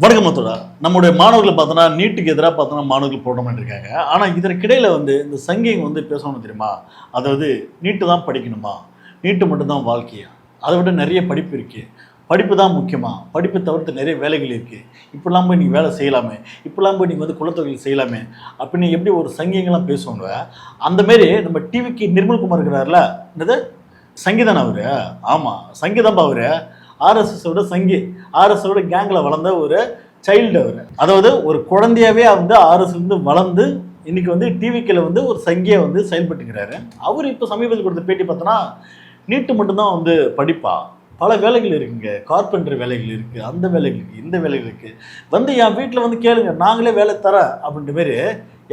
வணக்கம் மத்தோட நம்முடைய மாணவர்களை பார்த்தோன்னா நீட்டுக்கு எதிராக பார்த்தோன்னா மாணவர்கள் போராட்டம் பண்ணிருக்காங்க. ஆனால் இதற்கிடையில் இந்த சங்கிங்க பேசணும் தெரியுமா? அதாவது நீட்டு தான் படிக்கணுமா, நீட்டு மட்டும்தான் வாழ்க்கையா, அதை விட நிறைய படிப்பு இருக்குது, படிப்பு தான் முக்கியமா, படிப்பை தவிர்த்து நிறைய வேலைகள் இருக்குது, இப்படிலாம் போய் நீங்கள் வேலை செய்யலாமே, இப்படிலாம் போய் நீங்கள் குலத்தொழில் செய்யலாமே அப்படின்னு எப்படி ஒரு சங்கிங்கெல்லாம் பேசுவாங்க. அந்தமாரி நம்ம டிவிக்கு நிர்மல்குமார் இருக்கிறார்ல, என்னது சங்கீதான் அவர், ஆமாம் சங்கீதான் அவர், ஆர்எஸ்எஸோட சங்கி, ஆர்எஸ்எஸோட கேங்கில் வளர்ந்த ஒரு சைல்டு அவர். அதாவது ஒரு குழந்தையாவே ஆர்எஸ்லேருந்து வளர்ந்து இன்னைக்கு டிவிக்கில் ஒரு சங்கியை செயல்பட்டுக்கிறாரு. அவர் இப்போ சமீபத்தில் கொடுத்த பேட்டி பார்த்தோன்னா நீட்டு மட்டும்தான் படிப்பா, பல வேலைகள் இருக்குங்க, கார்பெண்டர் வேலைகள் இருக்குது, அந்த வேலைகள் இருக்குது, இந்த வேலைகள் இருக்குது, என் வீட்டில் கேளுங்க, நாங்களே வேலை தர அப்படின்ற மாரி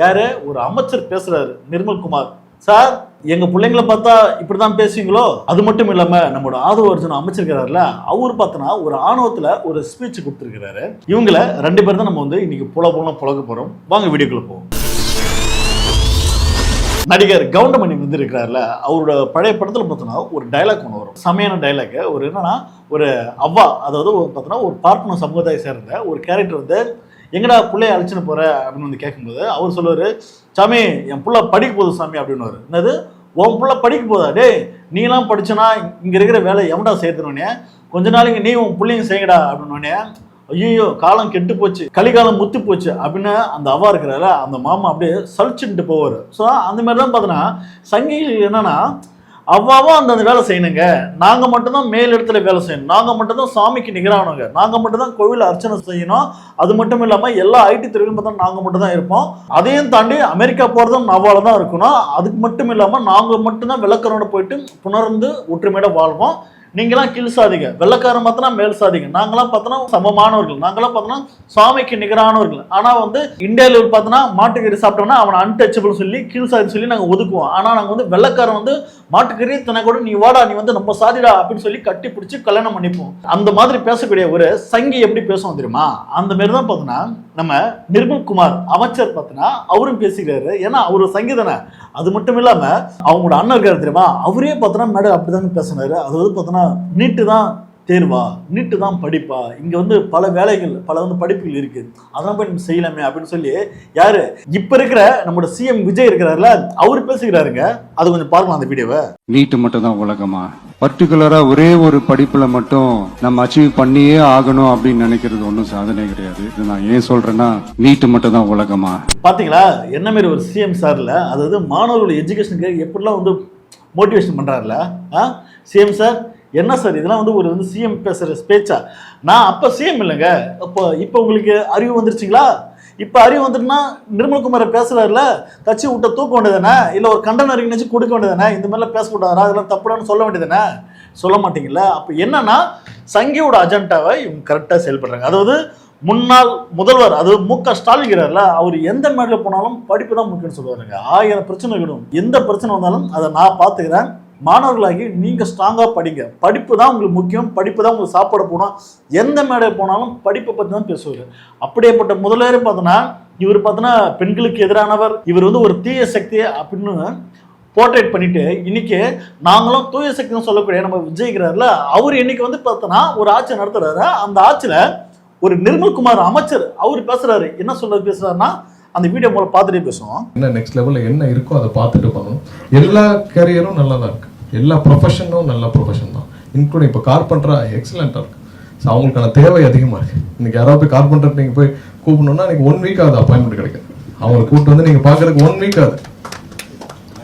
யார் ஒரு அமைச்சர் பேசுகிறாரு நிர்மல்குமார். சார், எங்கள் பிள்ளைங்களை பார்த்தா இப்படி தான் பேசுவீங்களோ? அது மட்டும் இல்லாமல் நம்மளோட ஆதவ அர்ஜுன் அமைச்சிருக்கிறாருல, அவர் பார்த்தோன்னா ஒரு ஆணவத்தில் ஒரு ஸ்பீச் கொடுத்துருக்கிறாரு. இவங்கள ரெண்டு பேர் தான் நம்ம இன்னைக்கு புலக போகிறோம். வாங்க வீடியோக்குள்ள போவோம். நடிகர் கவுண்டமணி இருக்கிறாருல, அவரோட பழைய படத்தில் பார்த்தோன்னா ஒரு டைலாக் ஒன்று வரும், செமையான டைலாக். ஒரு என்னன்னா, ஒரு அவ்வா, அதாவது பார்த்தோன்னா ஒரு பார்ப்பன சமுதாய சேர்ந்த ஒரு கேரக்டர் எங்கடா பிள்ளைய அழைச்சின்னு போற அப்படின்னு கேட்கும்போது அவர் சொல்லுவார், சாமி என் புள்ள படிக்க போகுது சாமி அப்படின்னு. என்னது உன் புள்ள படிக்க போதா? டே, நீலாம் படிச்சனா இங்கே இருக்கிற வேலை எவன்டா சேர்த்துனோடனே, கொஞ்ச நாளைக்கு நீ உன் பிள்ளைங்க செய்யடா அப்படின்னோடனே, ஐயோ காலம் கெட்டு போச்சு, கலிகாலம் முத்து போச்சு அப்படின்னு அந்த அவா இருக்கிறார அந்த மாமா அப்படியே சலிச்சுட்டு போவார். ஸோ அந்த மாதிரி தான் பார்த்தோன்னா சங்கிகள் என்னன்னா, அவ்வாவும் அந்த வேலை செய்யணுங்க, நாங்கள் மட்டும்தான் மேல் இடத்துல வேலை செய்யணும், நாங்கள் மட்டும்தான் சாமிக்கு நிகரானவங்க, நாங்கள் மட்டும்தான் கோவில் அர்ச்சனை செய்யணும், அது மட்டும் இல்லாமல் எல்லா ஐடி துறையிலும் பார்த்தா நாங்கள் மட்டும் தான் இருப்போம், அதையும் தாண்டி அமெரிக்கா போகிறதும் நவால தான் இருக்கணும், அதுக்கு மட்டும் இல்லாமல் நாங்கள் மட்டும்தான் விளக்கரோட போயிட்டு புணர்ந்து ஒற்றுமையோட வாழ்வோம், நீங்களாம் கீழ் சாதிங்க, வெள்ளக்காரன் பார்த்தோன்னா மேல் சாதிங்க, நாங்களாம் பார்த்தோன்னா சமமானவர்கள், நாங்களாம் பார்த்தோன்னா சாமிக்கு நிகரானவர்கள். ஆனால் இந்தியாவில் பார்த்தோன்னா மாட்டுக்கறி சாப்பிட்டோம்னா அவனை அன்டச்சபிள் சொல்லி கீழ் சாதி சொல்லி நாங்கள் ஒதுக்குவோம். ஆனால் நாங்கள் வெள்ளக்காரன் மாட்டுக்கறி தன கூட நீ வாடா, நீ நம்ம சாதிடா அப்படின்னு சொல்லி கட்டி பிடிச்சி கல்யாணம் பண்ணிப்போம். அந்த மாதிரி பேசக்கூடிய ஒரு சங்கி எப்படி பேசுவோம் தெரியுமா? அந்த மாதிரி தான் பார்த்தோன்னா நம்ம நிர்மல்குமார் அமைச்சர் பார்த்தோன்னா அவரும் பேசிக்கிறாரு. ஏன்னா அவர் சங்கீதனை, அது மட்டும் இல்லாம அவங்களோட அண்ணன் இருக்காரு தெரியுமா, அவரே பார்த்தோன்னா மேடம் அப்படிதாங்க பேசினாரு. அதாவது பார்த்தோன்னா நீட்டு தான் தேர்வா, நீட்டு தான் படிப்பா, இங்க பல வேலைகள் பல படிப்புகள் இருக்கு, அதெல்லாம் போய் நம்ம செய்யலாமே அப்படின்னு சொல்லி யாரு இப்ப இருக்கிற நம்மளோட சிஎம் விஜய் இருக்கிறாருல, அவரு பேசுகிறாருங்க. அது கொஞ்சம் பார்க்கலாம் அந்த வீடியோவை. நீட்டு மட்டும் தான் உலகமா, பர்டிகுலரா ஒரே ஒரு படிப்புல மட்டும் நம்ம அச்சீவ் பண்ணியே ஆகணும் அப்படின்னு நினைக்கிறது ஒன்றும் சாதனை கிடையாது. இது நான் ஏன் சொல்றேன்னா, நீட்டு மட்டும் தான் உலகமா. பாத்தீங்களா என்ன மாதிரி ஒரு சிஎம் சார்ல, அதாவது மாணவர்களோட எஜுகேஷனுக்கு எப்படிலாம் மோட்டிவேஷன் பண்றாருல. சிஎம் சார் என்ன சார் இதெல்லாம் ஒரு சிஎம் பேசுற பேச்சா? நான் அப்ப சிஎம் இல்லைங்க, இப்போ உங்களுக்கு அறிவு வந்துருச்சுங்களா? இப்போ அறிவு வந்துட்டுனா நிர்மல்குமாரை பேசுறாருல, கட்சி விட்ட தூக்க வேண்டியதானே, இல்லை ஒரு கண்டன அறிக்கை கொடுக்க வேண்டியதானே, இந்த மாதிரிலாம் பேசக்கூடாதா, அதெல்லாம் தப்புடான்னு சொல்ல வேண்டியதானே? சொல்ல மாட்டீங்களா? அப்போ என்னன்னா சங்கியோட அஜெண்டாவை இவங்க கரெக்டாக செயல்படுறாங்க. அதாவது முன்னாள் முதல்வர், அதாவது மு.க. ஸ்டாலின் இருக்கிறார்ல, அவர் எந்த மேடையில் போனாலும் படிப்பு தான் முக்கியம்னு சொல்லுவாருங்க. 1000 பிரச்சனை விடும், எந்த பிரச்சனை வந்தாலும் அதை நான் பார்த்துக்கிறேன், மாணவர்களாகி நீங்கள் ஸ்ட்ராங்காக படிங்க, படிப்பு தான் உங்களுக்கு முக்கியம், படிப்பு தான் உங்களுக்கு சாப்பாடு போகணும், எந்த மேடையில் போனாலும் படிப்பை பற்றி தான் பேசுவார். அப்படியேப்பட்ட முதல்வர் பார்த்தோன்னா இவர் பார்த்தோன்னா பெண்களுக்கு எதிரானவர், இவர் ஒரு தீய சக்தி அப்படின்னு போர்ட்ரேட் பண்ணிட்டு இன்னைக்கு நாங்களும் தூய சக்தின்னு சொல்லக்கூடிய நம்ம விஜய்கிறாருல, அவர் இன்னைக்கு பார்த்தோன்னா ஒரு ஆட்சி நடத்துறாரு. அந்த ஆட்சியில் ஒரு நிர்மல்குமார் அமைச்சர் அவர் பேசுறாரு. என்ன சொல்றது பேசுறாருன்னா, அந்த வீடியோ மூலம் பார்த்துட்டே பேசுவோம். என்ன நெக்ஸ்ட் லெவலில் என்ன இருக்கோ அதை பார்த்துட்டு பண்ணணும். எல்லா கேரியரும் நல்லா தான் இருக்கு, எல்லா ப்ரொஃபஷனும் நல்ல ப்ரொஃபஷன் தான், இன்க்ளூடிங் இப்போ கார்பெண்டரா எக்ஸலண்ட்டாக இருக்கு. ஸோ அவங்களுக்கான தேவை அதிகமாக இருக்கு. இன்னைக்கு யாராவது போய் கார்பெண்டர் நீங்கள் போய் கூப்பிடணும்னா இன்னைக்கு 1 வீக் ஆகுது அப்பாயின்மெண்ட் கிடைக்காது. அவங்களை கூப்பிட்டு நீங்கள் பார்க்கறதுக்கு 1 வீக் ஆகுது.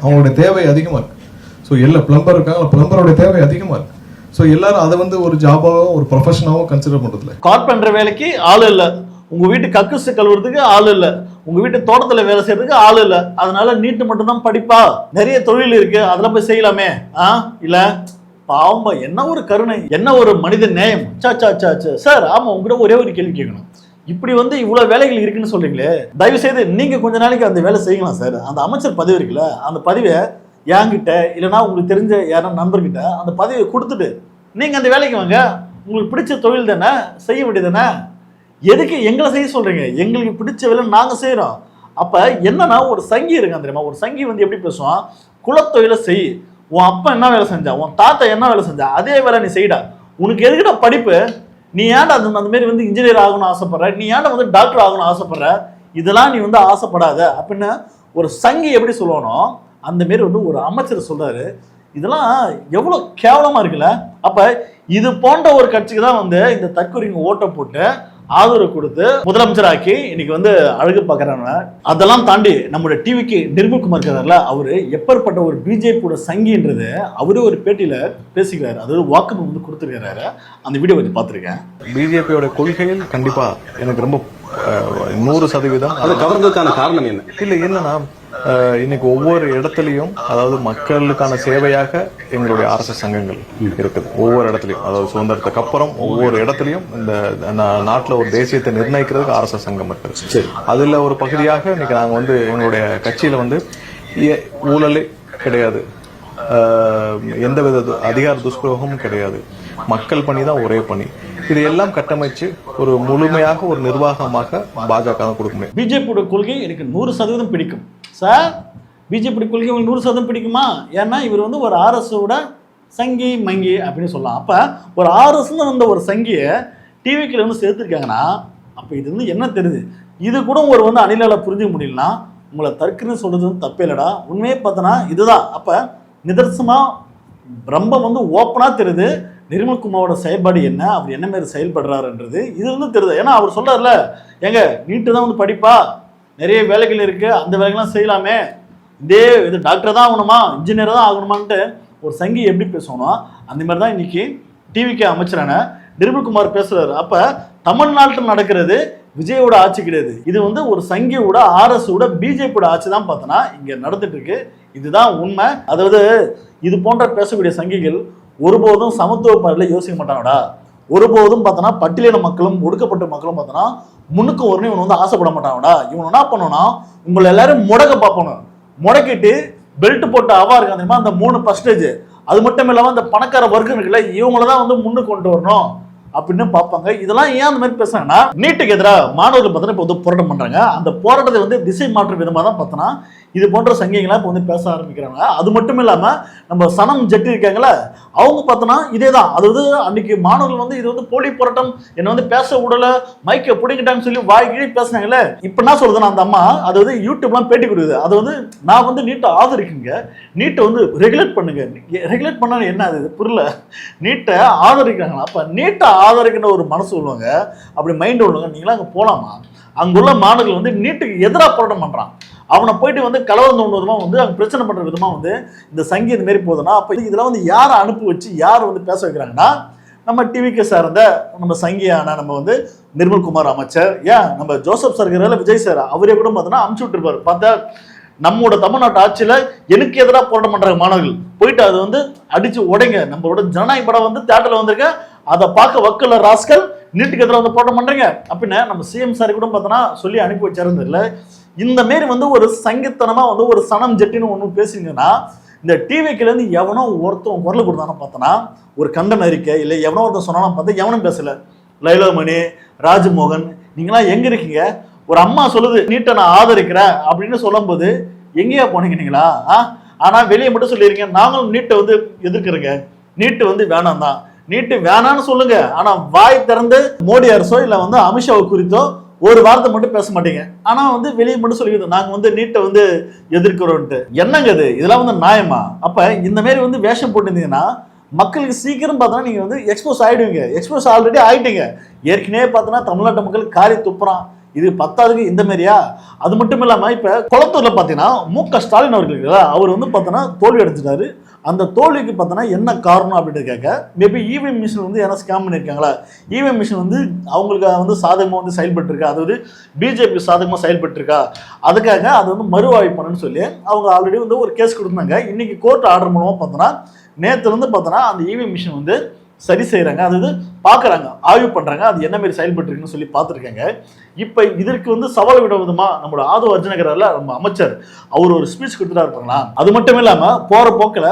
அவங்களுடைய தேவை அதிகமாக இருக்கு. ஸோ எல்லா பிளம்பர் இருக்காங்க, பிளம்பரோட தேவை அதிகமாக இருக்கு. ஸோ எல்லாரும் அதை ஒரு ஜாபாகவும் ஒரு ப்ரொஃபஷனாகவும் கன்சிடர் பண்ணுறதுல, கார்பெண்டர் வேலைக்கு ஆள் இல்லை, உங்க வீட்டு கக்கூசு கழுவுறதுக்கு ஆள் இல்லை, உங்க வீட்டு தோட்டத்துல வேலை செய்யறதுக்கு ஆள் இல்லை, அதனால நீட்டு மட்டும் தான் படிப்பா, நிறைய தொழில் இருக்கு அதெல்லாம் போய் செய்யலாமே. இல்ல பாவம்பா, என்ன ஒரு கருணை, என்ன ஒரு மனித நேயம். சார் ஆமா, உங்ககிட்ட ஒரே ஒரு கேள்வி கேட்கணும். இப்படி இவ்வளவு வேலைகள் இருக்குன்னு சொல்றீங்களே, தயவு செய்து நீங்க கொஞ்ச நாளைக்கு அந்த வேலை செய்யலாம் சார். அந்த அமைச்சர் பதவி இருக்குல்ல, அந்த பதவியை என்கிட்ட இல்லைன்னா உங்களுக்கு தெரிஞ்ச யாரும் நண்பர்கிட்ட அந்த பதவியை கொடுத்துட்டு நீங்க அந்த வேலைக்கு வாங்க. உங்களுக்கு பிடிச்ச தொழில் தானே, செய்ய வேண்டியது தானே, எதுக்கு எங்களை செய்ய சொல்றீங்க? எங்களுக்கு பிடிச்ச வேலை நாங்க செய்யறோம். அப்ப என்னன்னா ஒரு சங்கி இருக்கான் தெரியுமா, ஒரு சங்கி எப்படி பேசுவான், குலத்தொழிலை செய், உன் அப்பா என்ன வேலை செஞ்சா, உன் தாத்தா என்ன வேலை செஞ்சா, அதே வேலை நீ செய்டா, உனக்கு எதுக்கிட்ட படிப்பு, நீ ஏன்டா அந்த மாதிரி வந்து இன்ஜினியர் ஆகணும்னு ஆசைப்படுற, நீ ஏன்டா வந்து டாக்டர் ஆகணும்னு ஆசைப்படுற, இதெல்லாம் நீ வந்து ஆசைப்படாத அப்படின்னு ஒரு சங்கி எப்படி சொல்லணும் அந்த மாரி வந்து ஒரு அமைச்சர் சொல்றாரு. இதெல்லாம் எவ்வளவு கேவலமா இருக்குல்ல. அப்ப இது போன்ற ஒரு கட்சிக்கு தான் வந்து இந்த தற்கொலைங்க ஓட்டை போட்டு ஆதரவு கொடுத்து முதலமைச்சராக்கி இன்னைக்கு வந்து அழகு பார்க்கறாங்க. அதெல்லாம் தாண்டி நம்மளுடைய டிவிக்கு நிர்மல்குமார் இருக்காருல்ல, அவரு எப்பேற்பட்ட ஒரு பிஜேபியோட சங்கின்றது அவரே ஒரு பேட்டியில பேசிக்கிறாரு. அதாவது வாக்குமூலம் வந்து கொடுத்துருக்கிறாரு. அந்த வீடியோ வந்து பார்த்துருக்கேன். பிஜேபியோட கொள்கைகள் கண்டிப்பா எனக்கு ரொம்ப 100% அது கவர்ந்ததுக்கான காரணம் என்ன? இல்ல என்னன்னா இன்னைக்கு ஒவ்வொரு இடத்துலயும் அதாவது மக்களுக்கான சேவையாக எங்களுடைய ஆர்எஸ்எஸ் சங்கங்கள் இருக்குது. ஒவ்வொரு இடத்துலயும் அதாவது சுதந்திரத்துக்கு அப்புறம் ஒவ்வொரு இடத்துலயும் இந்த நாட்டுல ஒரு தேசியத்தை நிர்ணயிக்கிறதுக்கு ஆர்எஸ்எஸ் சங்கம் இருக்குது. அதுல ஒரு பகுதியாக இன்னைக்கு நாங்க வந்து எங்களுடைய கட்சியில வந்து ஊழலே கிடையாது, எந்தவித அதிகார துஷ்பிரயோகமும் கிடையாது, மக்கள் பணி தான் ஒரே பணி. இதையெல்லாம் கட்டமைச்சு ஒரு முழுமையாக ஒரு நிர்வாகமாக பாஜக கொடுக்க முடியும். பிஜேபியோட கொள்கை எனக்கு 100% பிடிக்கும் சார். பிஜேபி கொள்கை உங்களுக்கு 100% பிடிக்குமா? ஏன்னா இவர் வந்து ஒரு ஆர்எஸோட சங்கி மங்கி அப்படின்னு சொல்லலாம். அப்போ ஒரு ஆர்எஸ்ல வந்த ஒரு சங்கியை டிவிக்கில் வந்து சேர்த்துருக்காங்கன்னா அப்போ இது வந்து என்ன தெரியுது? இது கூட ஒரு வந்து அணிலால் புரிஞ்சுக்க முடியலன்னா உங்களை தற்கொலை சொல்றது வந்து தப்பே இல்லைடா. உண்மையே பார்த்தோன்னா இதுதான். அப்போ நிதர்சனமாக ரொம்ப வந்து ஓப்பனாக தெரியுது நிர்மல்குமாரோட செயல்பாடு என்ன, அவர் என்ன மாதிரி செயல்படுறாருன்றது இது வந்து தெரியுது. ஏன்னா அவர் சொல்றாருல, ஏங்க நீட்டு தான் வந்து படிப்பா, நிறைய வேலைகள் இருக்கு, அந்த வேலைகள்லாம் செய்யலாமே, இதே இது டாக்டர் தான் ஆகணுமா, இன்ஜினியர் தான் ஆகணுமான்ட்டு ஒரு சங்கி எப்படி பேசணும் அந்த மாதிரி தான் இன்னைக்கு டிவிக்கு அமைச்சரான நிர்மல்குமார் பேசுறாரு. அப்ப தமிழ்நாட்டில் நடக்கிறது விஜயோட ஆட்சி கிடையாது. இது வந்து ஒரு சங்கியோட ஆர்எஸோட பிஜேபியோட ஆட்சி தான் பார்த்தோன்னா இங்க நடந்துட்டு இருக்கு. இதுதான் உண்மை. அதாவது இது போன்ற பேசக்கூடிய சங்கிகள் ஒருபோதும் சமத்துவ பார்வையில் யோசிக்க மாட்டாங்கடா. ஒருபோதும் பார்த்தோன்னா பட்டியலின மக்களும் ஒடுக்கப்பட்ட மக்களும் பார்த்தோன்னா முன்னுக்கு வரணும் இவன் வந்து ஆசைப்பட மாட்டாங்கடா. இவன் என்ன பண்ணணும்னா உங்களை எல்லாரும் முடக்க பார்ப்பணும். முடக்கிட்டு பெல்ட் போட்ட அவா இருக்கு அந்த அந்த 3% அது மட்டும் இல்லாமல் அந்த பணக்கார வர்க்கம் இருக்குல்ல, இவங்கள தான் வந்து முன்னுக்கு கொண்டு வரணும் அப்படின்னு பார்ப்பாங்க. இதெல்லாம் ஏன் அந்த மாதிரி பேசுறாங்கன்னா நீட்டுக்கு எதிராக மாணவர்கள் பார்த்தோன்னா இப்போ வந்து போராட்டம் பண்றாங்க. அந்த போராட்டத்தை வந்து திசை மாற்றும் விதமாக தான் பார்த்தோன்னா இது போன்ற சங்கிகளாம் இப்போ வந்து பேச ஆரம்பிக்கிறாங்க. அது மட்டும் இல்லாமல் நம்ம சனம் ஜெட்டி இருக்காங்களே அவங்க பார்த்தோன்னா இதே தான். அதாவது அன்னைக்கு மாணவர்கள் வந்து இது வந்து போலி போராட்டம், என்னை வந்து பேச விடல, மைக்கை பிடிக்கிட்டான்னு சொல்லி வாய்கிழி பேசினாங்களே. இப்போ என்ன சொல்றதுன்னா அந்த அம்மா அதாவது யூடியூப்லாம் பேட்டி கொடுக்குது. அது வந்து நான் வந்து நீட்டை ஆதரிக்குங்க, நீட்டை வந்து ரெகுலேட் பண்ணுங்க. ரெகுலேட் பண்ணா என்ன அது புரியல. நீட்டை ஆதரிக்கிறாங்களா? அப்போ நீட்டை ஆதரிக்கின்ற ஒரு மனசு உள்ளவங்க அப்படி மைண்ட் உள்ளவங்க நீங்களாம் அங்கே போகலாமா? அங்குள்ள மாணவர்கள் வந்து நீட்டுக்கு எதிராக போராட்டம் பண்றான். அவனை போயிட்டு வந்து கலவரம் தோன்ற விதமாக வந்து அவங்க பிரச்சனை பண்ற விதமாக வந்து இந்த சங்கி இந்த மாரி போகுதுன்னா அப்போ இதெல்லாம் வந்து யாரை அனுப்பி வச்சு யார் வந்து பேச வைக்கிறாங்கன்னா நம்ம டிவிக்கு சார்ந்த நம்ம சங்கியான நம்ம வந்து நிர்மல்குமார் அமைச்சர், ஏன் நம்ம ஜோசப் சார் விஜய் சார் அவரே கூட பார்த்தோன்னா அமுச்சு விட்டுருப்பாரு. பார்த்தா நம்மளோட தமிழ்நாட்டு ஆட்சியில் எனக்கு எதிராக போராட்டம் பண்றாங்க மாணவர்கள், போயிட்டு அது வந்து அடிச்சு உடைங்க. நம்மளோட ஜனநாயக படம் வந்து தியேட்டர்ல வந்திருக்க, அதை பார்க்க வக்கல ராஸ்கல் நீட்டுக்கு எதிராக வந்து போராட்டம் பண்றீங்க அப்படின்னு நம்ம சிஎம் சார் கூட பார்த்தோன்னா சொல்லி அனுப்பி வச்சாருன்னு இல்லை. இந்த மாரி வந்து ஒரு சங்கத்தனமா வந்து ஒரு சனம் ஜெட்டின்னு ஒன்று பேசுங்கன்னா இந்த டிவிக்குல இருந்து எவனோ ஒருத்தன் குரல் கொடுத்தானு பார்த்தோன்னா ஒரு கண்டன அறிக்கை இல்லை எவனோ ஒருத்தன் சொன்னாலும் பார்த்தா எவனும் பேசல. லைலோமணி, ராஜ்மோகன் நீங்களாம் எங்க இருக்கீங்க? ஒரு அம்மா சொல்லுது நீட்டை நான் ஆதரிக்கிறேன் அப்படின்னு சொல்லும் போது எங்கேயா போனீங்க நீங்களா? ஆனா வெளியே மட்டும் சொல்லிருக்கீங்க நாங்களும் நீட்டை வந்து எதிர்க்கிறேங்க, நீட்டு வந்து வேணாம் தான், நீட்டு வேணான்னு சொல்லுங்க. ஆனா வாய் திறந்து மோடி அரசோ இல்லை வந்து அமித்ஷாவை குறித்தோ ஒரு வார்த்தை மட்டும் பேச மாட்டீங்க. ஆனா வந்து வெளியே மட்டும் சொல்லிடுது நாங்க வந்து நீட்டை வந்து எதிர்க்கிறோன்ட்டு. என்னங்க இது? இதெல்லாம் வந்து நியாயமா? அப்ப இந்த மாதிரி வந்து வேஷம் போட்டிருந்தீங்கன்னா மக்களுக்கு சீக்கிரம் பார்த்தோன்னா நீங்க வந்து எக்ஸ்போஸ் ஆயிடுவீங்க. எக்ஸ்போஸ் ஆல்ரெடி ஆயிட்டீங்க. ஏற்கனவே பார்த்தோன்னா தமிழ்நாட்டு மக்கள் காரி துப்புறான். இது 10வது இந்த மாதிரியா? அது மட்டும் இல்லாம இப்ப குளத்தூர்ல பாத்தீங்கன்னா மு.க. ஸ்டாலின் அவர்கள் அவர் வந்து பார்த்தோன்னா தோல்வி அடைஞ்சிட்டாரு. அந்த தோல்விக்கு பார்த்தோன்னா என்ன காரணம் அப்படின்னு கேட்க மேபி இவிஎம் மிஷின் வந்து யாரும் ஸ்கேம் பண்ணியிருக்காங்களா, இவிஎம் மிஷின் வந்து அவங்களுக்கு வந்து சாதகமாக வந்து செயல்பட்டு இருக்கா, அதாவது பிஜேபி சாதகமாக செயல்பட்டு இருக்கா, அதுக்காக அது வந்து மறுஆய்வு பண்ணணும்னு சொல்லி அவங்க ஆல்ரெடி வந்து ஒரு கேஸ் கொடுத்தாங்க. இன்னைக்கு கோர்ட் ஆர்டர் மூலமாக பார்த்தோன்னா நேற்றுல இருந்து பார்த்தோன்னா அந்த இவிஎம் மிஷின் வந்து சரி செய்யறாங்க, அதாவது பாக்குறாங்க, ஆய்வு பண்றாங்க, அது என்ன மாதிரி செயல்பட்டு இருக்குன்னு சொல்லி பார்த்துருக்காங்க. இப்ப இதற்கு வந்து சவால் விட விதமா நம்மளோட ஆதவ அர்ஜுனகர்ல நம்ம அமைச்சர் அவர் ஒரு ஸ்பீச் கொடுத்துட்டா இருப்பாங்களா. அது மட்டும் இல்லாம போற போக்கில்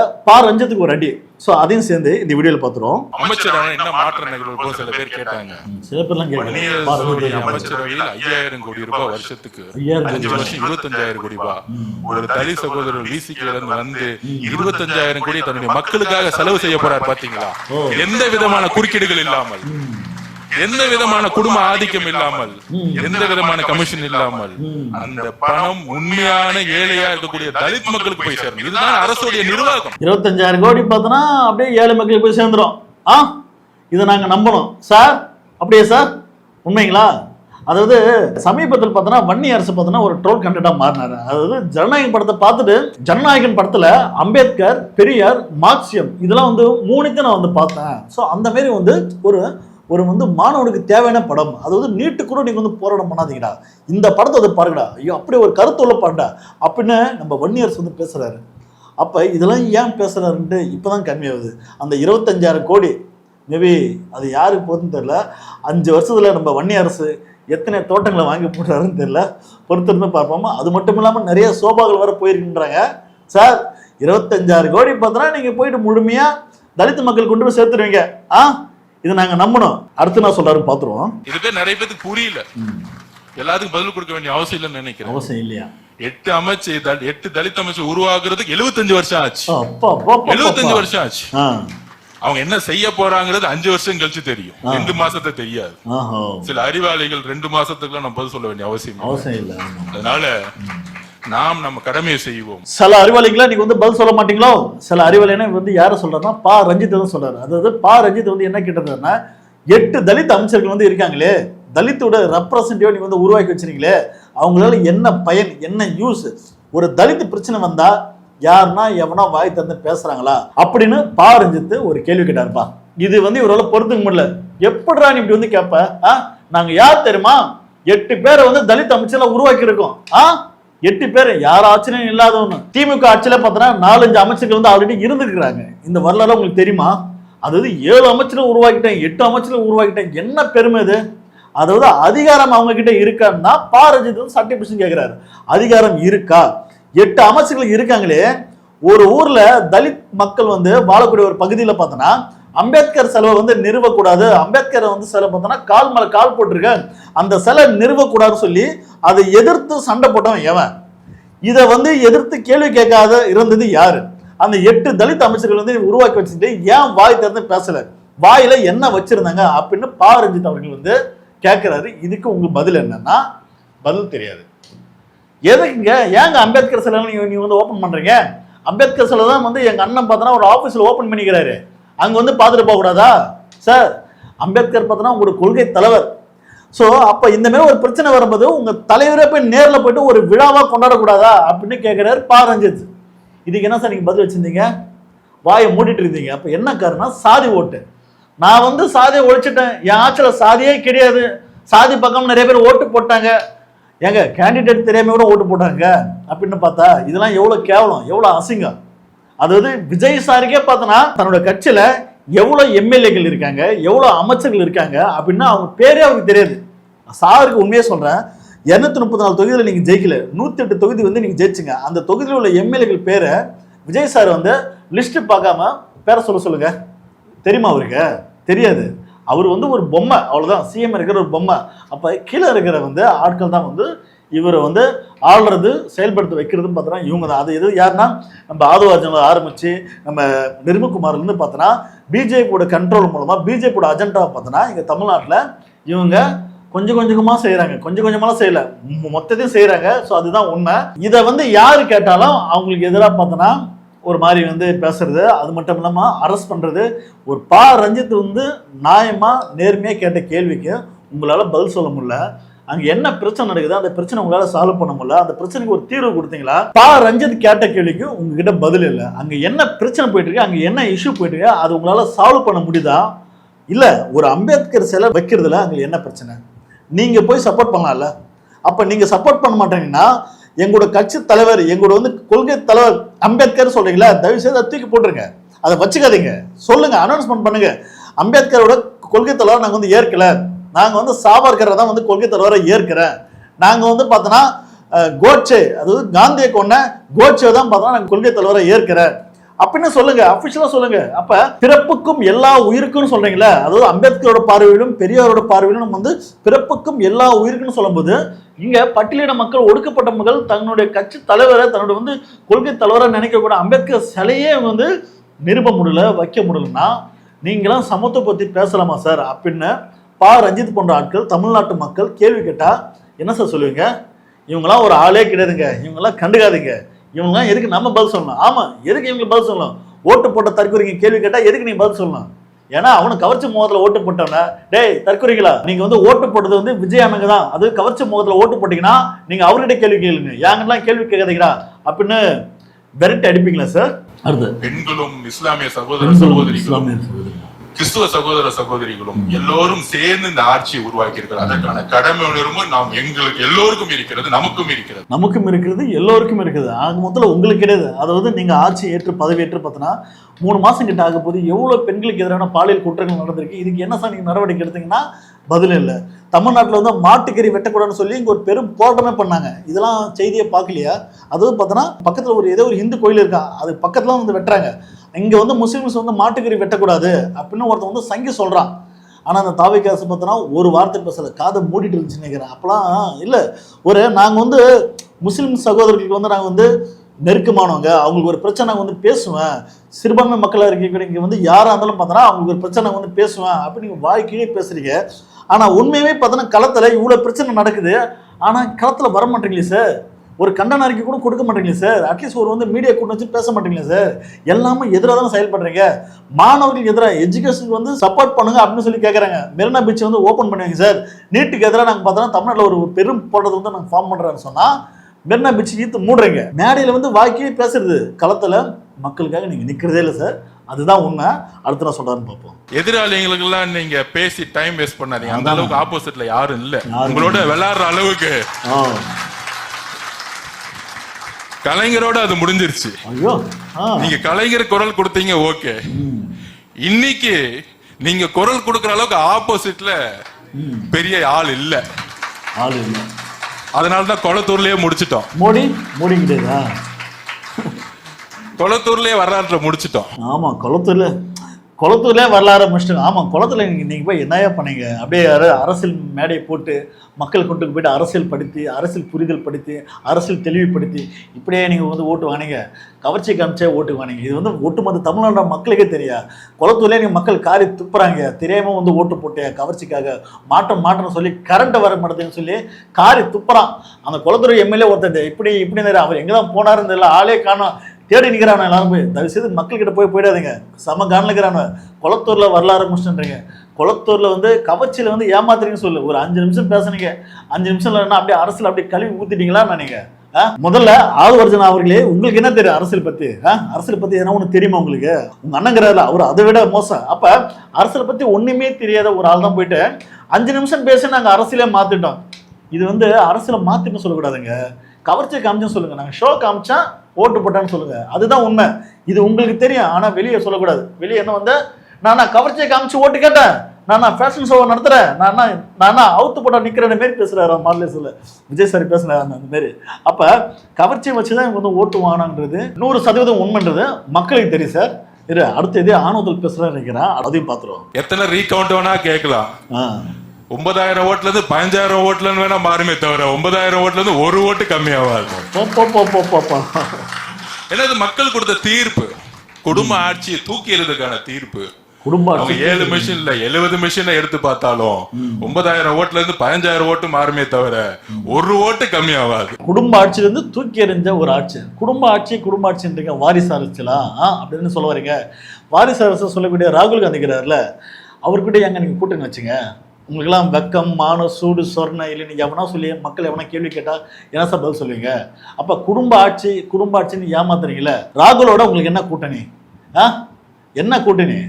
ரஞ்சத்துக்கு ஒரு அடி. சோ அதையும் சேர்ந்து இந்த வீடியோல பாத்துறோம். அமைச்சர் என்ன மாற்றம் நிகழ்வு சில பேர் கேட்டாங்க. சில பேர்லாம் கேட்டாங்க அமைச்சரவையில் 5000 கோடி ரூபாய் வருஷத்துக்கு 5 வருஷம் 25,000 கோடி ரூபாய். ஒரு தலி சகோதரர் விசிகேல இருந்து வந்து 25,000 கோடி தன்னுடைய மக்களுக்காக செலவு செய்ய போறார் பாத்தீங்களா? எந்த விதமான குறுக்கீடுகள் இல்லாமல், எந்த விதமான குடும்ப ஆதிக்கம் இல்லாமல், எந்த விதமான கமிஷன் இல்லாமல் அந்த பணம் உண்மையான ஏழையா இருக்கக்கூடிய தலித் மக்களுக்கு போய் சேரணும். இதுதான் அரசுடைய நிர்வாகம். 25,000 கோடி பார்த்தோன்னா அப்படியே ஏழை மக்களுக்கு போய் சேர்ந்துரும். இதை நாங்க நம்பணும் சார். அப்படியே சார், உண்மைங்களா? அதாவது சமீபத்தில் பார்த்தோன்னா வன்னி அரசு பார்த்தோன்னா ஒரு ட்ரோல் கண்டென்ட்டா மாறினாரு. அதாவது ஜனநாயகன் படத்தை பார்த்துட்டு, ஜனநாயகன் படத்துல அம்பேத்கர், பெரியார், மார்க்சியம் இதெல்லாம் வந்து மூணுத்தையும் நான் வந்து பார்த்தேன். ஸோ அந்த மாதிரி வந்து ஒரு வந்து மாணவனுக்கு தேவையான படம். அதாவது நீட்டு கூட நீங்க வந்து போராட்டம் பண்ணாதீங்கடா, இந்த படத்தை வந்து பாருங்கடா, ஐயோ அப்படி ஒரு கருத்துள்ள பாருடா அப்படின்னு நம்ம வன்னி அரசு வந்து பேசுறாரு. அப்ப இதெல்லாம் ஏன் பேசுறாருன்ட்டு இப்பதான் கம்மியாகுது. அந்த 25,000 கோடி மேபி அது யாருக்கு போகுதுன்னு தெரியல. 5 வருஷத்துல நம்ம வன்னி அரசு எத்தனை தோட்டங்களை வாங்கி போடுறாருன்னு தெரியல. பொறுத்திருந்து பார்ப்போமா. அது மட்டும் இல்லாமல் நிறைய சோபாக்கள் வர போயிருக்கின்றாங்க. சார் 25,000 கோடி பார்த்தோன்னா நீங்க போயிட்டு முழுமையா தலித் மக்கள் கொண்டு போய் சேர்த்துருவீங்க. இதை நாங்க நம்பணும். அடுத்து நான் சொல்றாருன்னு பாத்துருவோம். இது பேர் நிறைய பேருக்கு புரியல. எல்லாத்துக்கும் பதில் கொடுக்க வேண்டிய அவசியம் இல்லைன்னு நினைக்கிறேன். அவசியம் இல்லையா? 8 தலித் அமைச்சர் உருவாக்குறதுக்கு 75 வருஷம் ஆச்சு. 75 வருஷம் ஆச்சு. அவங்க என்ன செய்ய போறாங்கிறது 5 வருஷம் கழிச்சு தெரியும், 2 மாசத்தை தெரியாது. சில அறிவாளிகள் 2 மாசத்துக்குலாம் நம்ம பதில் சொல்ல வேண்டிய அவசியம் இல்லை. அதனால நாம் நம்ம கடமையை செய்வோம். சில அறிவாளிகளா நீங்க வந்து பதில் சொல்ல மாட்டீங்களோ? சில அறிவாளினா வந்து யார சொல்றாருன்னா பா ரஞ்சித் தான் சொல்றாரு. அதாவது பா ரஞ்சித் வந்து என்ன கேட்டதுன்னா, 8 தலித் அமைச்சர்கள் வந்து இருக்காங்களே, தலித்தோட ரெப்ரசன்டேட்டிவ் நீங்க வந்து உருவாக்கி வச்சிருக்கீங்களே, அவங்களால என்ன பயன், என்ன யூஸ்? ஒரு தலித் பிரச்சனை வந்தா யாருன்னா எவனா வாய் தந்து பேசுறாங்களா அப்படின்னு பா ரஞ்சித் ஒரு கேள்வி கேட்டாருப்பா. இது வந்து இவரால பொறுத்துக்க முடியல. எப்படிடா நீ இப்படி வந்து கேட்ப? நாங்க யார் தெரியுமா? 8 பேரை வந்து தலித் அமைச்சர்ல உருவாக்கி இருக்கோம். 8 பேர் யார் ஆட்சியும் இல்லாதவனு. திமுக ஆட்சியில பார்த்தோன்னா 4-5 அமைச்சர்கள் வந்து ஆல்ரெடி இருந்துருக்காங்க. இந்த வரலாறு உங்களுக்கு தெரியுமா? அதாவது 7 அமைச்சர்கள் உருவாக்கிட்டேன், 8 அமைச்சர்கள் உருவாக்கிட்டேன். என்ன பெருமை இது? அதாவது அதிகாரம் அவங்க கிட்ட இருக்கான்னா பா ரஞ்சித் வந்து சர்டிபிகேஷன் கேட்கிறாரு. அதிகாரம் இருக்கா? 8 அமைச்சர்கள் இருக்காங்களே. ஒரு ஊர்ல தலித் மக்கள் வந்து வாழக்கூடிய ஒரு பகுதியில பார்த்தோன்னா அம்பேத்கர் சிலை வந்து நிறுவக்கூடாது, அம்பேத்கர் வந்து சிலை பார்த்தோன்னா கால் மேல கால் போட்டிருக்க, அந்த சிலை நிறுவக்கூடாதுன்னு சொல்லி அதை எதிர்த்து சண்டை போட்டவன் எவன்? இதை வந்து எதிர்த்து கேள்வி கேட்காத இருந்தது யாரு? அந்த 8 தலித் அமைச்சர்கள் வந்து உருவாக்கி வச்சுட்டு ஏன் வாய் திறந்து பேசல? வாயில என்ன வச்சிருந்தாங்க அப்படின்னு பா ரஞ்சித் அவர்கள் வந்து கேட்கிறாரு. இதுக்கு உங்களுக்கு பதில் என்னன்னா, பதில் தெரியாது. எதுக்குங்க ஏங்க அம்பேத்கர் சிலை நீங்க வந்து ஓபன் பண்றீங்க? அம்பேத்கர் சிலை தான் வந்து எங்க அண்ணன் பார்த்தோன்னா ஒரு ஆபீஸ்ல ஓபன் பண்ணிக்கிறாரு, அங்க வந்து பார்த்துட்டு போக கூடாதா? சார் அம்பேத்கர் பார்த்தோன்னா உங்களோட கொள்கை தலைவர். ஸோ அப்ப இந்த மாதிரி ஒரு பிரச்சனை வரும்போது உங்க தலைவரே போய் நேரில் போயிட்டு ஒரு விழாவா கொண்டாடக்கூடாதா அப்படின்னு கேட்கிறாரு பா ரஞ்சித். இதுக்கு என்ன சார் நீங்க பதில் வச்சிருந்தீங்க? வாயை மூடிட்டு இருந்தீங்க. அப்ப என்ன காரணம்? சாதி ஓட்டு. நான் வந்து சாதியை ஒழிச்சிட்டேன், என் ஆட்சியில சாதியே கிடையாது, சாதி பக்கம் நிறைய பேர் ஓட்டு போட்டாங்க, ஏங்க கேண்டிடேட் தெரியாம கூட ஓட்டு போட்டாங்க அப்படின்னு பார்த்தா இதெல்லாம் எவ்வளவு கேவலம், எவ்வளவு அசிங்கம். அதாவது விஜய் சாருக்கே பார்த்தோன்னா தன்னோட கட்சியில எவ்வளவு எம்எல்ஏக்கள் இருக்காங்க, எவ்வளவு அமைச்சர்கள் இருக்காங்க அப்படின்னா அவங்க பேரே அவருக்கு தெரியாது. சாருக்கு உண்மையே சொல்றேன், 234 தொகுதியில் நீங்க ஜெயிக்கல, 108 தொகுதி வந்து நீங்க ஜெயிச்சுங்க. அந்த தொகுதியில் உள்ள எம்எல்ஏக்கள் பேரை விஜய் சார் வந்து லிஸ்ட் பார்க்காம பேரை சொல்லுங்க. தெரியுமா அவருக்கு? தெரியாது. அவர் வந்து ஒரு பொம்மை, அவ்வளவுதான். சிஎம் இருக்கிற ஒரு பொம்மை. அப்ப கீழே இருக்கிற வந்து ஆட்கள் தான் வந்து இவரை வந்து ஆள்றது செயல்படுத்த வைக்கிறதுன்னு பார்த்தோன்னா இவங்க தான். அது எது யாருன்னா நம்ம ஆதவார்ஜனை ஆரம்பிச்சு நம்ம நிர்மல்குமார்லேருந்து பார்த்தோன்னா பிஜேபியோட கண்ட்ரோல் மூலமா பிஜேபியோட அஜெண்டாவை பார்த்தோன்னா இங்க தமிழ்நாட்டில் இவங்க கொஞ்சம் கொஞ்சமாக செய்யறாங்க, கொஞ்சம் கொஞ்சமாலாம் செய்யல, மொத்தத்தையும் செய்யறாங்க. ஸோ அதுதான் உண்மை. இதை வந்து யாரு கேட்டாலும் அவங்களுக்கு எதிராக பார்த்தோன்னா ஒரு மாதிரி வந்து பேசுறது, அது மட்டும் இல்லாமல் அரெஸ்ட் பண்றது. ஒரு பா ரஞ்சித் வந்து நியாயமா நேர்மையா கேட்ட கேள்விக்கு உங்களால பதில் சொல்ல முடியல. அங்க என்ன பிரச்சனை நடக்குது, அந்த பிரச்சனை உங்களால சால்வ் பண்ண முடியல, அந்த பிரச்சனைக்கு ஒரு தீர்வு கொடுத்தீங்களா? பா ரஞ்சித் கேட்ட கேள்விக்கு உங்ககிட்ட பதில் இல்லை. அங்க என்ன பிரச்சனை போயிட்டு இருக்கு, அங்க என்ன இஷ்யூ போயிட்டு இருக்கு, அது உங்களால சால்வ் பண்ண முடியுதா? இல்ல ஒரு அம்பேத்கர் சிலை வைக்கிறதுல அங்க என்ன பிரச்சனை? நீங்க போய் சப்போர்ட் பண்ணலாம்ல. அப்ப நீங்க சப்போர்ட் பண்ண மாட்டீங்கன்னா எங்களோட கட்சி தலைவர், எங்களோட வந்து கொள்கை தலைவர் அம்பேத்கர் சொல்றீங்களா, தயவு செய்து அதை தூக்கி போட்டுருங்க, அதை வச்சுக்காதீங்க, சொல்லுங்க, அனௌன்ஸ்மெண்ட் பண்ணுங்க. அம்பேத்கரோட கொள்கை தலைவர் நாங்க வந்து ஏற்கல, நாங்க வந்து சாவர்கரை தான் வந்து கொள்கை தலைவரை ஏற்கிறேன், நாங்க வந்து பார்த்தோன்னா கோட்சே, அதாவது காந்தியை கொண்ட கோட்சே தான் பார்த்தோன்னா நாங்க கொள்கை தலைவரை ஏற்கிறேன் அப்படின்னு சொல்லுங்க, அபிஷியலா சொல்லுங்க. அப்ப பிறப்புக்கும் எல்லா உயிருக்கும் சொல்றீங்களா, அதாவது அம்பேத்கரோட பார்வையிலும் பெரியாரோட பார்வையிலும் வந்து பிறப்புக்கும் எல்லா உயிருக்குன்னு சொல்லும்போது இங்க பட்டியலின மக்கள், ஒடுக்கப்பட்ட மக்கள் தன்னுடைய கட்சி தலைவரை தன்னுடைய வந்து கொள்கை தலைவரை நினைக்க கூட அம்பேத்கர் சிலையே வந்து நிருப முடியல, வைக்க முடியலன்னா நீங்களாம் சமத்துவ பத்தி பேசலாமா சார் அப்படின்னு ரஞ்சித் போன்ற ஆட்கள் தமிழ்நாட்டு மக்கள் கேள்வி கேட்டா என்ன சார் சொல்லுவீங்க? இவங்கெல்லாம் ஒரு ஆளே கிடையாதுங்க, இவங்கெல்லாம் கண்டுக்காதீங்க, இவங்கெல்லாம் எதுக்கு நம்ம பதில் சொல்லணும்? ஆமா, எதுக்கு இவங்களுக்கு பதில் சொல்லணும்? ஓட்டு போட்ட தற்கொலைங்க கேள்வி கேட்டா எதுக்கு நீங்க பதில் சொல்லணும்? ஏன்னா அவனுக்கு கவர்ச்சி முகத்துல ஓட்டு போட்டவன, டேய் தற்கொலைகளா, நீங்க வந்து ஓட்டு போட்டது வந்து விஜய் அண்ணங்க தான், அது கவர்ச்சி முகத்துல ஓட்டு போட்டீங்கன்னா நீங்க அவர்கிட்ட கேள்வி கேளுங்க, யாங்கெல்லாம் கேள்வி கேட்காதீங்களா அப்படின்னு விரட்டி அடிப்பீங்களா சார்? அடுத்து பெண்களும் இஸ்லாமிய சகோதர சகோதரிகளும் கிறிஸ்துவ சகோதர சகோதரிகளும் எல்லோரும் சேர்ந்து இந்த ஆட்சியை உருவாக்கி இருக்கிறார். அதற்கான கடமை உணர்வும் நாம் எங்களுக்கு எல்லோருக்கும் இருக்கிறது, நமக்கும் இருக்கிறது, எல்லோருக்கும் இருக்குது. ஆக மொத்தத்தில் உங்களுக்கு கிடையாது. அதாவது நீங்க ஆட்சி ஏற்று பதவியேற்று பார்த்தீங்கன்னா 3 மாசம் கிட்ட ஆக போது எவ்வளவு பெண்களுக்கு எதிரான பாலியல் குற்றங்கள் நடந்திருக்கு. இதுக்கு என்ன சார் நீங்க நடவடிக்கை எடுத்தீங்கன்னா பதில் இல்லை. தமிழ்நாட்டில் வந்து மாட்டுக்கறி வெட்டக்கூடாதுன்னு சொல்லி இங்கே ஒரு பெரும் போராட்டமே பண்ணாங்க. இதெல்லாம் செய்தியை பார்க்கலையா? அதாவது பார்த்தோன்னா பக்கத்தில் ஏதோ ஒரு இந்து கோயில் இருக்கா, அது பக்கத்துல வந்து வெட்டுறாங்க. இங்கே வந்து முஸ்லீம்ஸ் வந்து மாட்டுக்கறி வெட்டக்கூடாது அப்படின்னு ஒருத்தன் வந்து சங்கி சொல்கிறான். ஆனால் அந்த தாவேக்கா அரசு பார்த்தோன்னா ஒரு வார்த்தை பேசலை, காதை மூடிட்டு இருந்துச்சுன்னு நினைக்கிறேன். அப்போலாம் இல்லை, நாங்கள் வந்து முஸ்லீம் சகோதரர்களுக்கு வந்து நாங்கள் வந்து நெருக்கமானவங்க, அவங்களுக்கு ஒரு பிரச்சனை நாங்கள் வந்து பேசுவேன், சிறுபான்மை மக்களாக இருக்க இங்கே வந்து யாராக இருந்தாலும் பார்த்தோன்னா அவங்களுக்கு ஒரு பிரச்சனை வந்து பேசுவேன் அப்படின்னு நீங்கள் வாய்க்கீழே பேசுறீங்க. ஆனால் உண்மையுமே பார்த்தோன்னா களத்தில் இவ்வளோ பிரச்சனை நடக்குது, ஆனால் களத்தில் வர மாட்டேங்களே சார், ஒரு கண்டன அறிக்கை கூட கொடுக்க மாட்டேங்களே சார், அட்லீஸ்ட் ஒரு வந்து மீடியா கூட வச்சு பேச மாட்டேங்களே சார், எல்லாமே எதிராக தான் செயல்படுறீங்க. மாணவர்களுக்கு எதிராக எஜுகேஷனுக்கு வந்து சப்போர்ட் பண்ணுங்க அப்படின்னு சொல்லி கேட்குறாங்க. மெரினா பீச் வந்து ஓப்பன் பண்ணுவாங்க சார், நீட்டுக்கு எதிராக நாங்கள் பார்த்தோன்னா தமிழ்நாட்டில் ஒரு பெரும் போராட்டத்தை வந்து நாங்கள் ஃபார்ம் பண்ணுறோன்னு சொன்னால் மெரினா பீச் ஈத்து மூடுறீங்க. மேடையில் வந்து வாய்க்கே பேசுறது, களத்தில் மக்களுக்காக நீங்கள் நிற்கிறதே இல்லை சார். அதுதான் உண்மை. அடுத்து நான் சொல்றாருன்னு பார்ப்போம். எதிராளிகளுக்கு எல்லாம் நீங்க பேசி டைம் வேஸ்ட் பண்ணாதீங்க. அந்த அளவுக்கு ஆப்போசிட்ல யாரும் இல்ல, உங்களோட விளையாடுற அளவுக்கு. கலைஞரோட அது முடிஞ்சிருச்சு. நீங்க கலைஞர் குரல் கொடுத்தீங்க, ஓகே. இன்னைக்கு நீங்க குரல் கொடுக்கற அளவுக்கு ஆப்போசிட்ல பெரிய ஆள் இல்ல. அதனாலதான் கொளத்தூர்லயே முடிச்சிட்டோம். மோடி கிடையாதா? கொளத்தூர்லயே வரலாற்றை முடிச்சிட்டோம். ஆமா, குளத்தூர்லேயே வரலாறு முடிச்சிட்டோம். ஆமாம், குளத்துல நீங்கள் போய் என்னையா பண்ணீங்க? அப்படியே அரசியல் மேடையை போட்டு மக்கள் கொண்டு போயிட்டு அரசியல் படுத்தி, அரசியல் புரிதல் படுத்தி, அரசியல் தெளிவுபடுத்தி இப்படியே நீங்கள் வந்து ஓட்டு வாங்கினீங்க, கவர்ச்சி காமிச்சே ஓட்டு வாங்கினீங்க. இது வந்து ஒட்டுமொத்த தமிழ்நாடு மக்களுக்கே தெரியா. குளத்தூர்லேயே நீங்கள் மக்கள் காரி துப்புறாங்க, தெரியாமல் வந்து ஓட்டு போட்டேன் கவர்ச்சிக்காக, மாற்றம் சொல்லி கரண்ட்டை வர மாட்டேன்னு சொல்லி காரி துப்புறான். அந்த குளத்தூர் எம்எல்ஏ ஒருத்தர் இப்படி அவர் எங்கே தான் போனாருன்னு தெரியல, ஆளே காணோம், தேடி நிற்கிறான். எல்லாரும் போய் தயவு செய்து மக்கள்கிட்ட போயிடாதீங்க, செம காணலுக்கிறானு. குளத்தூரில் வரலாறு முடிச்சுன்றீங்க, குளத்தூரில் வந்து கவர்ச்சியில் வந்து ஏமாத்துறீங்கன்னு சொல்லு. ஒரு 5 நிமிஷம் பேசுனீங்க, 5 நிமிஷம் இல்லைன்னா அப்படியே அரசியல் அப்படியே கழுவி ஊற்றிட்டீங்களான்னு நினைங்க. முதல்ல ஆளுவர்ஜனா அவர்களே, உங்களுக்கு என்ன தெரியும் அரசியல் பற்றி? அரசியல் பற்றி எதனா ஒன்று தெரியுமா உங்களுக்கு? உங்கள் அண்ணங்கிறாருல அவர் அதை விட மோசம். அப்போ அரசியல் பற்றி ஒன்றுமே தெரியாத ஒரு ஆள் தான் போயிட்டு 5 நிமிஷம் பேசி நாங்கள் அரசியலே மாற்றிட்டோம். இது வந்து அரசியலை மாற்றின்னு சொல்லக்கூடாதுங்க, கவர்ச்சி காமிச்சுன்னு சொல்லுங்க. நாங்கள் ஷோ காமிச்சா ஓட்டு போட்டான்னு சொல்லுங்க, அதுதான் உண்மை. இது உங்களுக்கு தெரியும், ஆனால் வெளியே சொல்லக்கூடாது. வெளியே என்ன வந்து நான் கவர்ச்சியை காமிச்சு ஓட்டு கேட்டேன், நான் ஃபேஷன் ஷோவை நடத்துறேன், நான் அவுத்து போட்டா நிற்கிற மாரி பேசுறாரு மாடலே சொல்ல விஜய் சார் பேசுறாரு அந்த மாரி. அப்ப கவர்ச்சியை வச்சுதான் இவங்க வந்து ஓட்டு வாங்கினான்றது 100% உண்மைன்றது மக்களுக்கு தெரியும் சார். இரு, அடுத்த இதே ஆணவத்தில் பேசுறேன்னு நினைக்கிறேன், அதையும் பார்த்துருவோம். எத்தனை ரீகவுண்ட் வேணா கேட்கலாம். 9000 ஓட்டுல இருந்து 15000 ஓட்டுல வேணா மாறுமே தவிர 9000 ஓட்டுல இருந்து ஒரு ஓட்டு கம்மியாவாது. என்னது மக்கள் கொடுத்த தீர்ப்பு, குடும்ப ஆட்சியை தூக்கிறதுக்கான தீர்ப்பு. அவங்க 7 மிஷின்ல 70 மிஷின்ல எடுத்து பார்த்தாலும் 9000 ஓட்டுல இருந்து 15000 ஓட்டு மாறுமே தவிர ஒரு ஓட்டு கம்மியாவாது. குடும்ப ஆட்சியில இருந்து தூக்கி எறிஞ்ச ஒரு ஆட்சி, குடும்ப ஆட்சின்றீங்க, வாரிசு அரசியலா அப்படின்னு சொல்ல வரீங்க. வாரிசு அரசு சொல்லக்கூடிய ராகுல் காந்தி இருக்கிறார்ல, அவர்கிட்ட எங்க நீங்க கூட்டணி வச்சுங்க. உங்களுக்கெல்லாம் வெக்கம், மானம், சூடு, சொர்ணம் இல்லை, நீங்கள் எவனா சொல்லி மக்கள் எவனா கேள்வி கேட்டால் என்ன சார் பதில் சொல்லுவீங்க? அப்போ குடும்ப ஆட்சின்னு ஏமாத்துறீங்களே, ராகுலோட உங்களுக்கு என்ன கூட்டணி? என்ன கூட்டணி?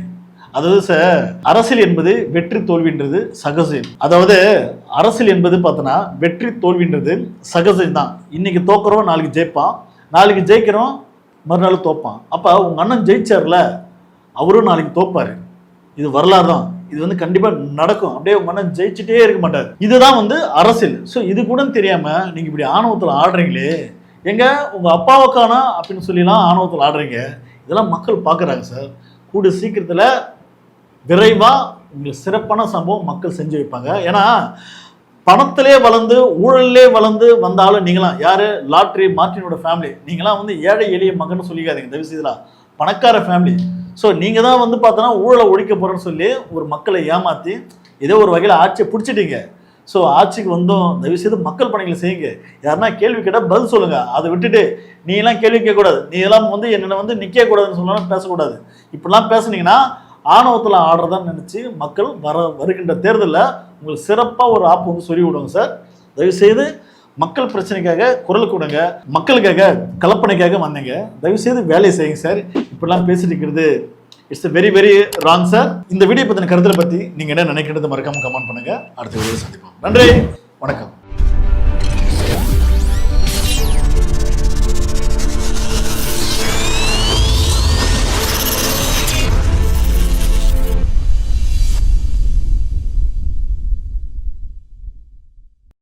அதாவது சார், அரசியல் என்பது வெற்றி தோல்வின்றது சகஜம். அதாவது அரசியல் என்பது பார்த்தோன்னா வெற்றி தோல்வின்றது சகஜம் தான். இன்னைக்கு தோக்குறோம், நாளைக்கு ஜெயிப்பான், நாளைக்கு ஜெயிக்கிறோம், மறுநாள் தோப்பான். அப்போ உங்கள் அண்ணன் ஜெயிச்சார்ல, அவரும் நாளைக்கு தோப்பாரு. இது வரலாறு தான், இது வந்து கண்டிப்பா நடக்கும். அப்படியே மனம் ஜெயிச்சுட்டே இருக்க மாட்டார். இதுதான் வந்து அரசியல். ஸோ இது கூட தெரியாம நீங்க இப்படி ஆணவத்தில் ஆடுறீங்களே, எங்க உங்க அப்பாவுக்கானா அப்படின்னு சொல்லிலாம் ஆணவத்தில் ஆடுறீங்க. இதெல்லாம் மக்கள் பார்க்குறாங்க சார். கூடிய சீக்கிரத்தில் விரைவா உங்களுக்கு சிறப்பான சம்பவம் மக்கள் செஞ்சு வைப்பாங்க. ஏன்னா பணத்திலே வளர்ந்து ஊழல்லே வளர்ந்து வந்தாலும் நீங்களாம் யாரு, லாட்ரி மார்ட்டினோட ஃபேமிலி, நீங்களாம் வந்து ஏழை எளிய மகன் சொல்லிக்காதீங்க தயவு செய்தலாம், பணக்கார ஃபேமிலி. ஸோ நீங்கள் தான் வந்து பார்த்தோன்னா ஊழலை ஒழிக்க போகிறேன்னு சொல்லி ஒரு மக்களை ஏமாற்றி ஏதோ ஒரு வகையில் ஆட்சியை பிடிச்சிட்டீங்க. ஸோ ஆட்சிக்கு வந்தோம், தயவுசெய்து மக்கள் பணிகளை செய்யுங்க. யாருன்னா கேள்வி கேட்டால் பதில் சொல்லுங்க. அதை விட்டுட்டு நீ எல்லாம் கேள்வி கேட்கக்கூடாது, நீ எல்லாம் வந்து என்னென்ன வந்து நிற்க கூடாதுன்னு சொல்லலாம், பேசக்கூடாது. இப்படிலாம் பேசுனீங்கன்னா ஆணவத்தில் ஆடுறதான்னு நினச்சி மக்கள் வருகின்ற தேர்தலில் உங்களுக்கு சிறப்பாக ஒரு ஆப்பு வந்து சொல்லி விடுவாங்க சார். தயவுசெய்து மக்கள் பிரச்சனைக்காக குரல் கொடுங்க, மக்களுக்காக கலப்பனைக்காக வந்தீங்க, தயவுசெய்து வேலையை செய்யுங்க சார். இப்படிலாம் பேசிட்டு இருக்கிறது it's very very wrong sir. இந்த வீடியோ பற்றின கருத்தை பற்றி நீங்கள் என்ன நினைக்கிறது மறக்காம கமெண்ட் பண்ணுங்க. அடுத்த வீடியோ சந்திப்போம். நன்றி, வணக்கம்.